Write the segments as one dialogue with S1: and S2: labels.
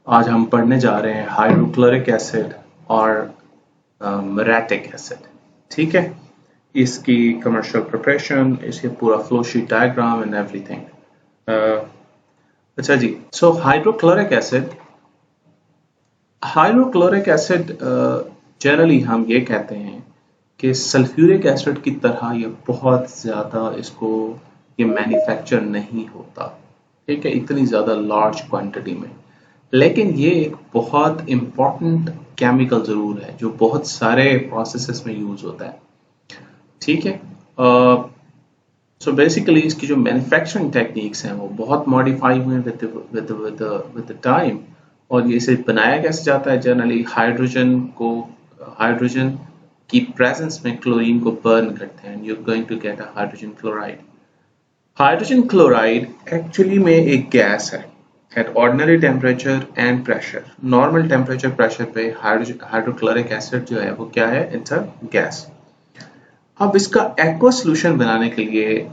S1: आज हम पढ़ने जा रहे हैं हाइड्रोक्लोरिक एसिड और मरेटिक एसिड। ठीक है, इसकी कमर्शियल प्रिपरेशन, इसके पूरा flow sheet diagram and everything. अच्छा जी, सो हाइड्रोक्लोरिक एसिड जनरली हम ये कहते हैं कि सल्फ्यूरिक एसिड की तरह ये बहुत ज़्यादा इसको ये मैन्युफैक्चर नहीं होता। ठीक है, इतनी ज़्यादा लार्ज क्वांटिटी में, लेकिन ये एक बहुत इम्पॉर्टेंट केमिकल ज़रूर है जो बहुत सारे प्रोसेसेस में यूज़ होता है। ठीक है, सो बेसिकली इसकी जो मैन्युफैक्चरिंग टेक्निक्स हैं वो बहुत मॉडिफाई हुए विद टाइम। और ये इसे बनाया कैसे जाता है, जनरली हाइड्रोजन की प्रेजेंस में क्लोरीन को बर्न करते हैं, you are going to get a hydrogen chloride. Hydrogen chloride actually में एक गैस है at ordinary temperature and pressure। Normal temperature pressure पे हाइड्रोक्लोरिक एसिड जो है वो क्या है, इट्स अ गैस। अब इसका एक्वा सोल्यूशन बनाने के लिए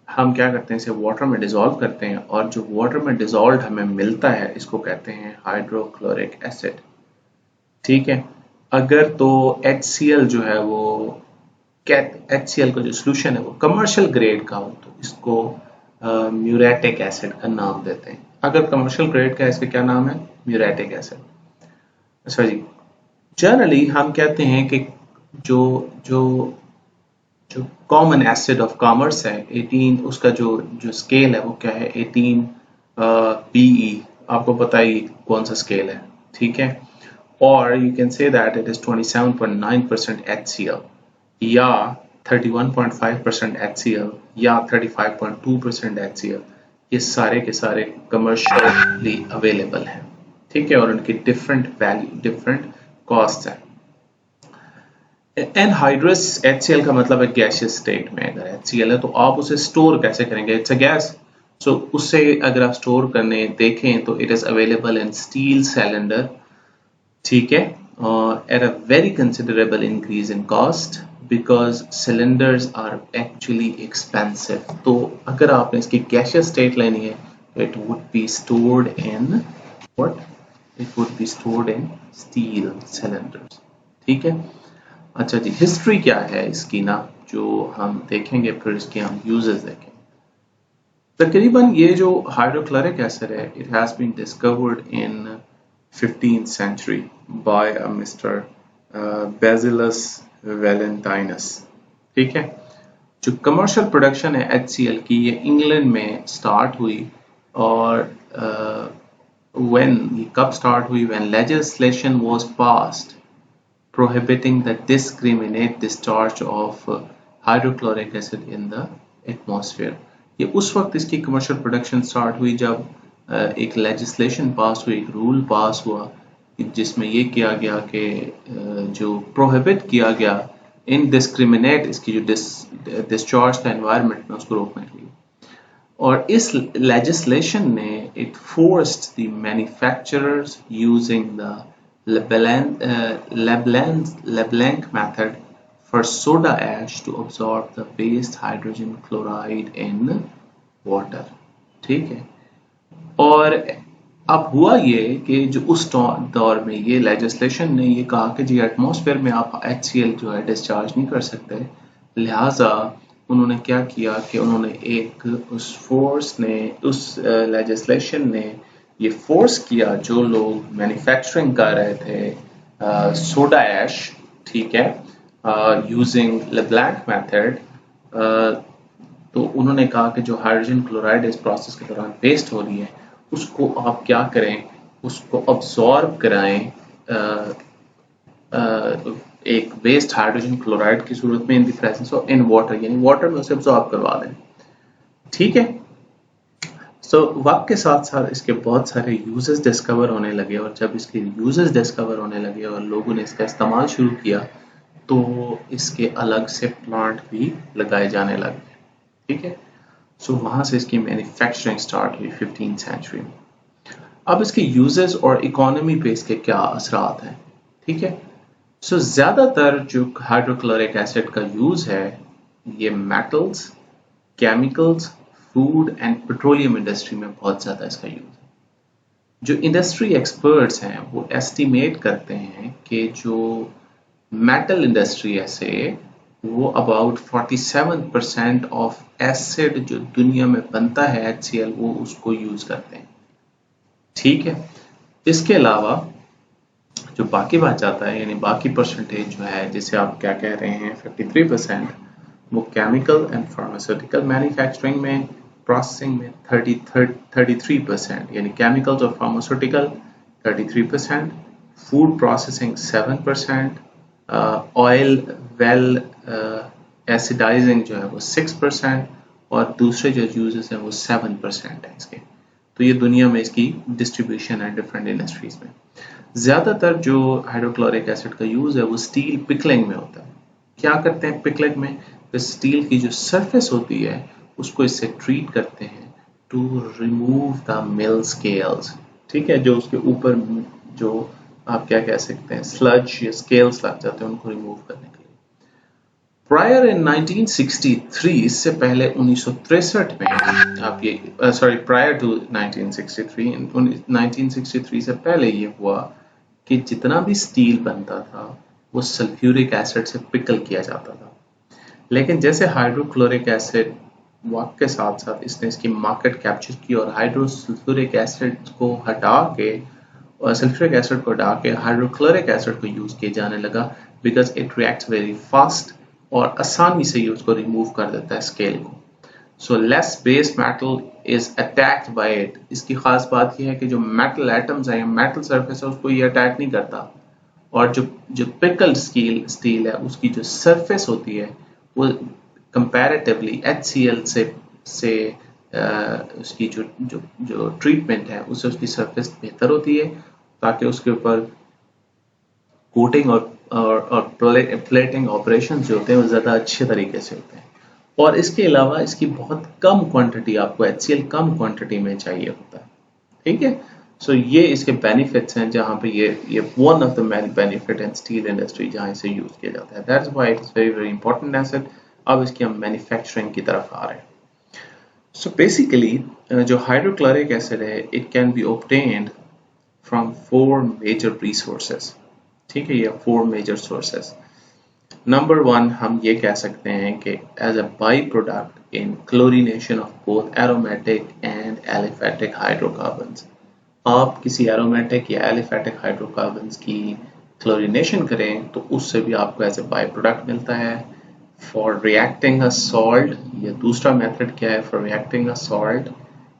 S1: हम क्या करते हैं, इसे वाटर में डिसॉल्व करते हैं और जो वाटर में डिसॉल्व हमें मिलता है इसको कहते हैं हाइड्रोक्लोरिक एसिड। ठीक है, अगर तो HCl जो है वो HCl का जो सोल्यूशन है वो कमर्शियल ग्रेड का हो तो इसको म्यूरेटिक एसिड का नाम देते हैं। अगर कमर्शियल ग्रेड का है इसका क्या नाम है, म्यूरेटिक एसिड। अच्छा जी, जनरली हम कहते हैं कि जो जो जो कॉमन एसिड ऑफ कॉमर्स है 18, उसका जो जो स्केल है वो क्या है, 18 PE। आपको पता ही कौन सा स्केल है। ठीक है, और you can say that it is 27.9% HCl या 31.5% HCl या 35.2% HCl। ये सारे के सारे कमर्शियली अवेलेबल हैं। ठीक है, और उनकी डिफरेंट वैल्यू, डिफरेंट कॉस्ट है। एनहाइड्रस HCl का मतलब है गैसियस स्टेट में। अगर HCl है तो आप उसे स्टोर कैसे करेंगे, इट्स अ गैस। सो उससे अगर आप स्टोर करने देखें तो it is available in steel cylinder. ठीक है, at a very considerable increase in cost because cylinders are actually expensive. तो अगर आपने इसकी गैसियस स्टेट लेनी है it would be stored in what, it would be stored in steel cylinders. ठीक है, अच्छा जी, हिस्ट्री क्या है इसकी ना, जो हम देखेंगे, फिर इसके हम यूजेस देखेंगे। तकरीबन ये जो हाइड्रोक्लोरिक एसिड है it has been discovered in 15th century by a Mr. Bacillus valentinus। ठीक है, जो कमर्शियल प्रोडक्शन है HCl की ये इंग्लैंड में स्टार्ट हुई। और व्हेन ये कब स्टार्ट हुई, when legislation was passed prohibiting the discriminate discharge of hydrochloric acid in the atmosphere। ये उस वक्त इसकी कमर्शियल प्रोडक्शन स्टार्ट हुई जब एक लेजिस्लेशन पास हुई, एक रूल पास हुआ जिसमें ये किया गया कि जो प्रोहिबिट किया गया इनडिस्क्रिमिनेट इसकी जो डिस्चार्ज था एनवायरनमेंट में उसको रोकने के लिए। और इस लेजिस्लेशन ने it forced the manufacturers using the Leblanc method for soda ash to absorb the waste hydrogen chloride in water। ठीक है, और अब हुआ ये कि जो उस दौर में ये लेजिस्लेशन ने ये कहा कि जी एटमॉस्फेयर में आप HCl जो है डिस्चार्ज नहीं कर सकते, लिहाजा उन्होंने क्या किया कि उन्होंने एक उस लेजिस्लेशन ने ये फोर्स किया जो लोग मैन्युफैक्चरिंग कर रहे थे सोडा ऐश, ठीक है, यूजिंग लेब्लैंक मेथड, तो उन्होंने कहा कि जो हाइड्रोजन क्लोराइड इस प्रोसेस के दौरान वेस्ट हो रही है उसको आप क्या करें, उसको अब्सॉर्ब कराएं एक वेस्ट हाइड्रोजन क्लोराइड की सूरत में in the presence of in water, यानी वाटर में उसे अब्सॉर्ब करवा दें। ठीक है, सो वक्त के साथ साथ इसके बहुत सारे यूजेस डिस्कवर होने लगे, और जब इसके यूजेस डिस्कवर होने लगे और लोगों ने इसका इस्तेमाल शुरू किया तो इसके अलग से प्लांट भी लगाए जाने लगे। ठीक है, सो वहां से इसकी मैन्युफैक्चरिंग स्टार्ट हुई 15th सेंचुरी में। अब इसके यूजेस और इकोनॉमी पे इसके क्या असरात हैं। ठीक है, सो ज्यादातर जो हाइड्रोक्लोरिक एसिड का यूज है ये metals, chemicals, food and petroleum industry में बहुत ज्यादा इसका यूज है। जो इंडस्ट्री एक्सपर्ट्स हैं वो एस्टिमेट करते हैं कि जो मेटल इंडस्ट्री है से वो अबाउट 47% ऑफ एसिड जो दुनिया में बनता है HCl वो उसको यूज करते हैं। ठीक है, इसके अलावा जो बाकी बात जाता है यानी बाकी परसेंटेज जो है जिसे आप क्या कह रहे हैं 53%, वो केमिकल एंड फार्मास्यूटिकल मैन्युफैक्चरिंग में, प्रोसेसिंग में 33% यानी केमिकल्स और pharmaceutical 33%, food processing 7%, oil well acidizing जो है वो 6% और दूसरे जो यूजेस हैं वो 7% है इसके। तो ये दुनिया में इसकी डिस्ट्रीब्यूशन है डिफरेंट इंडस्ट्रीज में। ज़्यादातर जो हाइड्रोक्लोरिक एसिड का यूज़ है वो स्टील पिकलिंग में होता है। क्या करते हैं पिकलिंग में? तो स्टील की जो सरफेस होती है उसको इससे ट्रीट करते हैं to remove the mill scales. ठीक है, जो उसके ऊपर जो आप क्या कह सकते हैं स्लज या स्केल्स लग जाते हैं उनको रिमूव करने के लिए। प्रायर इन 1963, इससे पहले 1963 में आप ये सॉरी प्रायर टू 1963 से पहले ये हुआ कि जितना भी स्टील बनता था वो सल्फ्यूरिक एसिड से पिकल किया जाता था। लेकिन जैसे हाइड्रोक्लोरिक एसिड वक्त के साथ साथ इसने इसकी मार्केट कैप्चर की और हाइड्रोसल्फ्यूरिक एसिड को हटा के और सल्फ्यूरिक एसिड को हटा के हाइड्रोक्लोरिक एसिड को यूज किया जाने लगा because it reacts very fast और आसानी से ये उसको रिमूव कर देता है स्केल को। So less base metal is attacked by it. इसकी खास बात यह है कि जो मेटल एटम्स है या मेटल सरफेस है उसको ये अटैक नहीं करता, और जो पिकल्ड स्टील है उसकी जो सरफेस होती है वो कंपैरेटिवली HCl से उसकी जो ट्रीटमेंट है उससे उसकी सरफेस बेहतर होती है ताकि उसके ऊपर कोटिंग और प्लेटिंग ऑपरेशन जो होते हैं वो ज़्यादा अच्छे तरीके से होते हैं। और इसके अलावा इसकी बहुत कम क्वांटिटी आपको HCl कम क्वांटिटी में चाहिए होता है। ठीक है, सो ये इसके बेनिफिट्स हैं जहाँ पे ये one of the many benefit in steel industry जहाँ इसे यूज किया जाता है। That's why it's very very important acid. अब इसकी हम मैन्युफैक्चरिंग की तरफ आ रहे हैं। सो बेसिकली जो हाइड्रोक्लोरिक एसिड है it can be obtained from 4 major resources. ठीक है, ये 4 मेजर सोर्सेज। नंबर 1 हम ये कह सकते हैं कि as a by product in chlorination of both aromatic and aliphatic hydrocarbons. आप किसी एरोमेटिक या एलिफेटिक हाइड्रोकार्बन्स की क्लोरीनेशन करें तो उससे भी आपको एज ए बाई प्रोडक्ट मिलता है। फॉर रिएक्टिंग अ सॉल्ट, या दूसरा मेथड क्या है for reacting a salt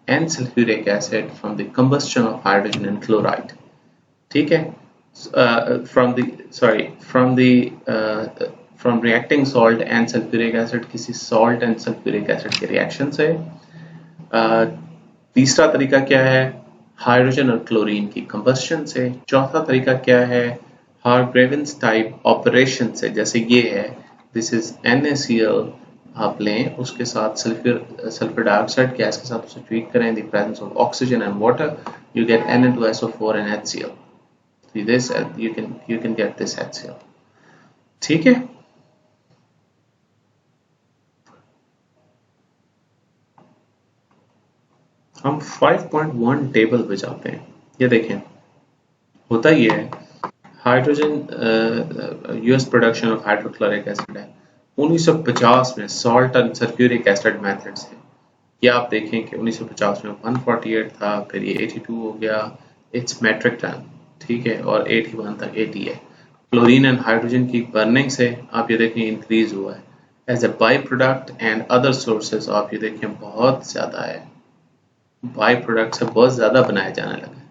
S1: and sulphuric acid from the combustion of hydrogen and chloride. ठीक है, from reacting salt and sulfuric acid किसी salt and sulfuric acid के रिएक्शन से। तीसरा तरीका क्या है हाइड्रोजन और क्लोरीन की कंबस्शन से। चौथा तरीका क्या है हार्ग्रेविन्स टाइप ऑपरेशन से, जैसे ये है दिस इज NaCl आप लें उसके साथ सल्फर डाइऑक्साइड गैस के साथ उसे ट्रीट करें the presence of oxygen and water, you get Na2SO4 and HCl। this you can get this HCl। ठीक है, हम 5.1 टेबल पे जाते हैं। ये देखें होता ये है hydrogen US production of hydrochloric acid है 1950 में salt and sulphuric acid method से। ये आप देखें कि 1950 में 148 था, फिर ये 82 हो गया, इट्स मेट्रिक टन। ठीक है, और 81 तक 80 है। क्लोरीन एंड हाइड्रोजन की बर्निंग से आप ये देखें इंक्रीज हुआ है। As a by product and other sources आप ये देखें बहुत ज़्यादा है, बाई प्रोडक्ट से बहुत ज़्यादा बनाया जाने लगा है।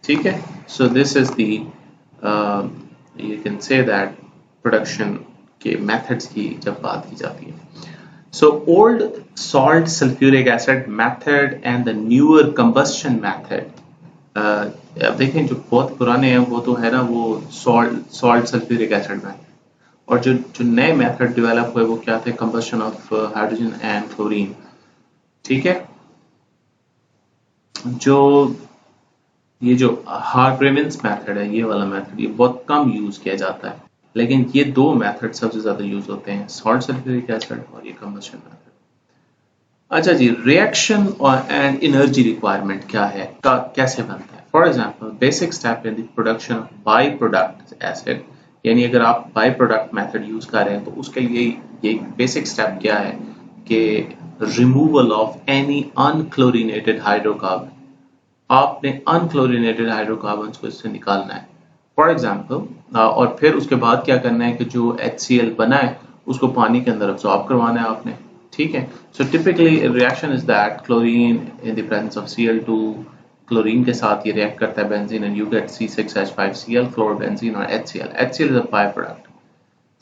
S1: ठीक है, so this is the you can say that production के मेथड्स की जब बात की जाती है। So old salt sulphuric acid method and the newer combustion method, अब देखें जो बहुत पुराने हैं वो तो है ना वो सॉल्ट सल्फ्यूरिक एसिड मेथड, और जो नए मेथड डेवलप हुए वो क्या थे combustion of hydrogen and chlorine. ठीक है, ये जो हार्ग्रेविन्स मेथड है ये वाला मेथड ये बहुत कम यूज किया जाता है, लेकिन ये दो मेथड सबसे ज्यादा यूज होते हैं सॉल्ट सल्फ्यूरिक एसिड और ये कंबस्शन मेथड। अच्छा जी, रिएक्शन और एंड एनर्जी रिक्वायरमेंट क्या है, कैसे बनता है? For example basic step in the production of by product acid, यानी अगर आप बाई प्रोडक्ट मेथड यूज कर रहे हैं तो उसके लिए ये बेसिक स्टेप क्या है कि रिमूवल ऑफ एनी अनक्लोरीनेटेड हाइड्रोकार्बन, आपने अनक्लोरीनेटेड हाइड्रोकार्बन को इससे निकालना है फॉर एग्जाम्पल, और फिर उसके बाद क्या करना है कि जो HCl बना है उसको पानी के अंदर अब्सॉर्ब करवाना है आपने, ठीक है। So typically reaction is that chlorine in the presence of Cl2, chlorine के साथ ये रिएक्ट करता है benzene and you get C6H5Cl fluorobenzene और HCl. HCl is a byproduct.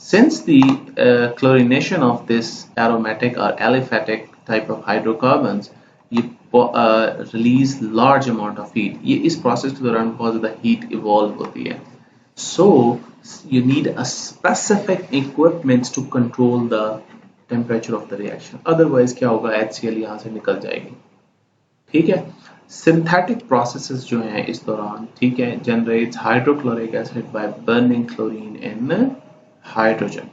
S1: Since the chlorination of this aromatic or aliphatic type of hydrocarbons, ये release large amount of heat. ये इस process के दौरान बहुत ज़्यादा heat evolve होती है. So you need a specific equipment to control the temperature of the reaction. Otherwise क्या होगा, HCl यहाँ से निकल जाएगी, ठीक है। Synthetic processes जो हैं इस दौरान, ठीक है, generates hydrochloric acid by burning chlorine in hydrogen.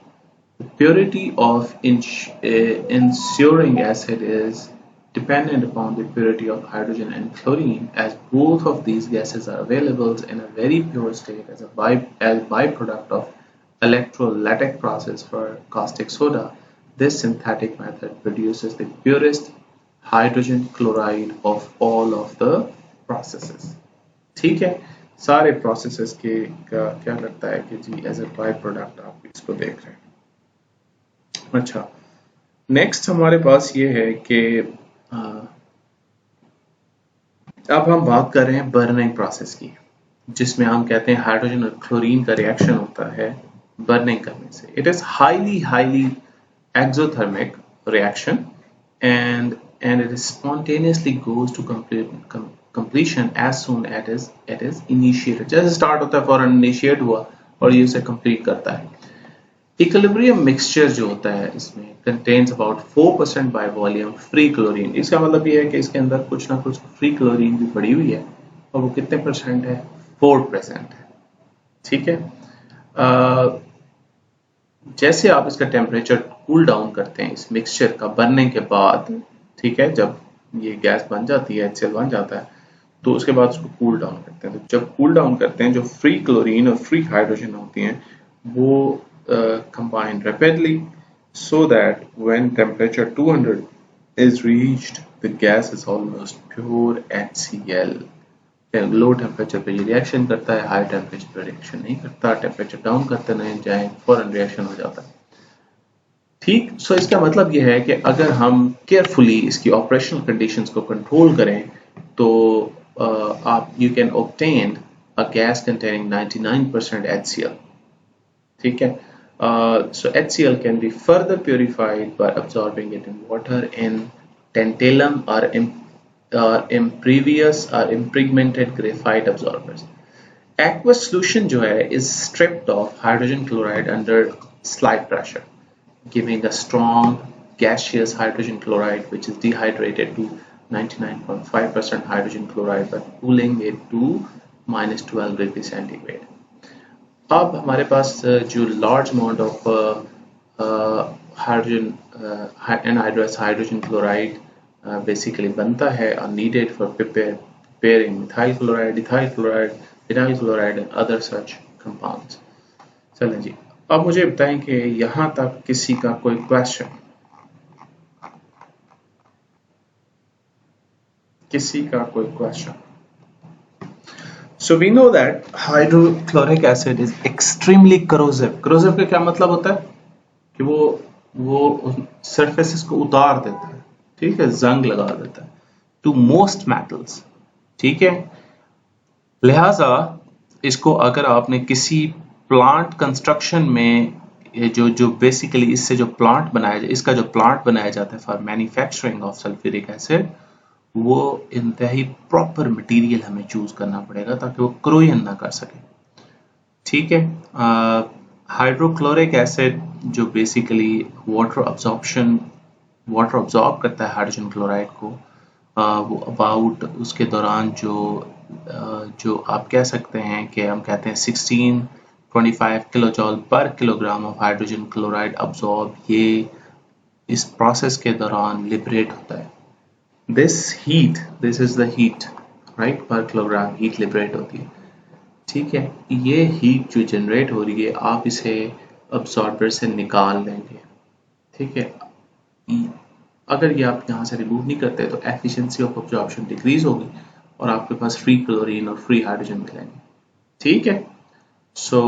S1: The purity of ensuing acid is dependent upon the purity of hydrogen and chlorine, as both of these gases are available in a very pure state as a byproduct of electrolytic process for caustic soda. This synthetic method produces the purest hydrogen chloride of all of the processes. ठीक है, सारे processes के का क्या लगता है कि जी as a by product आप इसको देख रहे हैं। अच्छा, नेक्स्ट हमारे पास ये है कि अब हम बात कर रहे हैं बर्निंग प्रोसेस की, जिसमें हम कहते हैं हाइड्रोजन और क्लोरीन का रिएक्शन होता है बर्निंग करने से। It is highly exothermic reaction and it is spontaneously goes to completion as soon as it is initiated. जैसे स्टार्ट होता है फौरन इनिशिएट हुआ और ये उसे कंप्लीट करता है। इक्विलिब्रियम मिक्सचर जो होता है इसमें contains about 4% by volume free chlorine. इसका मतलब ये है कि इसके अंदर कुछ ना कुछ फ्री क्लोरीन भी पड़ी हुई है और वो कितने परसेंट है, 4% है, ठीक है। जैसे आप इसका टेम्परेचर कूल डाउन करते हैं इस मिक्सचर का बनने के बाद, ठीक है, जब ये गैस बन जाती है, HCl बन जाता है, तो उसके बाद उसको कूल डाउन करते हैं। तो जब कूल डाउन करते हैं, जो फ्री क्लोरीन और फ्री हाइड्रोजन होती हैं वो combine rapidly so that when temperature 200 is reached the gas is almost pure HCl. Low temperature पे ये रिएक्शन करता है, हाई टेम्परेचर पे रिएक्शन नहीं करता। टेम्परेचर डाउन करते नहीं जाए फौरन रिएक्शन हो जाता है, ठीक। सो इसका मतलब ये है कि अगर हम केयरफुली इसकी ऑपरेशनल कंडीशंस को कंट्रोल करें तो आप you can obtain a gas containing 99% HCl, ठीक है। So HCl can be further purified by absorbing it in water in tantalum or impervious or impregnated graphite absorbers. Aqueous solution जो है is stripped of hydrogen chloride under slight pressure, giving a strong gaseous hydrogen chloride which is dehydrated to 99.5% hydrogen chloride by cooling it to -12 degrees centigrade. अब हमारे पास जो large amount of hydrogen anhydrous hydrogen chloride basically बनता है are needed for preparing methyl chloride, ethyl chloride, vinyl chloride and other such compounds. चलें जी, अब मुझे बताएं कि यहाँ तक किसी का कोई क्वेश्चन, किसी का कोई question? So we know that hydrochloric acid is extremely corrosive. Corrosive का क्या मतलब होता है कि वो सरफेसेस को उतार देता है, ठीक है, जंग लगा देता है टू मोस्ट मेटल्स, ठीक है। लिहाजा इसको अगर आपने किसी प्लांट कंस्ट्रक्शन में जो बेसिकली इससे जो प्लांट बनाया जाए, इसका जो प्लांट बनाया जाता है for manufacturing of sulphuric acid, वो इंतहाई प्रॉपर मटेरियल हमें चूज करना पड़ेगा ताकि वो क्रोजन ना कर सके, ठीक है। हाइड्रोक्लोरिक एसिड जो बेसिकली वाटर अब्जॉर्ब करता है हाइड्रोजन क्लोराइड को, वो अबाउट उसके दौरान जो आप कह सकते हैं कि हम कहते हैं 1625 किलोजॉल पर kilogram of hydrogen chloride absorb, ये इस प्रोसेस के दौरान लिबरेट होता है। This is the heat right, पर किलोग्राम हीट लिबरेट होती है। ठीक है, ये हीट जो जनरेट हो रही है आप इसे अब्सॉर्बर से निकाल लेंगे। ठीक है, अगर ये आप यहाँ से रिमूव नहीं करते तो एफिशिएंसी ऑफ अब्जॉर्प्शन डिक्रीज होगी और आपके पास फ्री क्लोरीन और फ्री हाइड्रोजन मिलेंगे। ठीक है, सो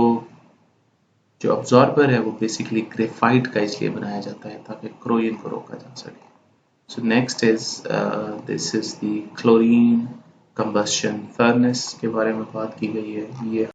S1: जो अब्जॉर्बर है वो बेसिकली ग्रेफाइट का इसलिए बनाया जाता है ताकि क्रोइन को रोका जा सके। So next is this is the chlorine combustion furnace के बारे में बात की गई है। ये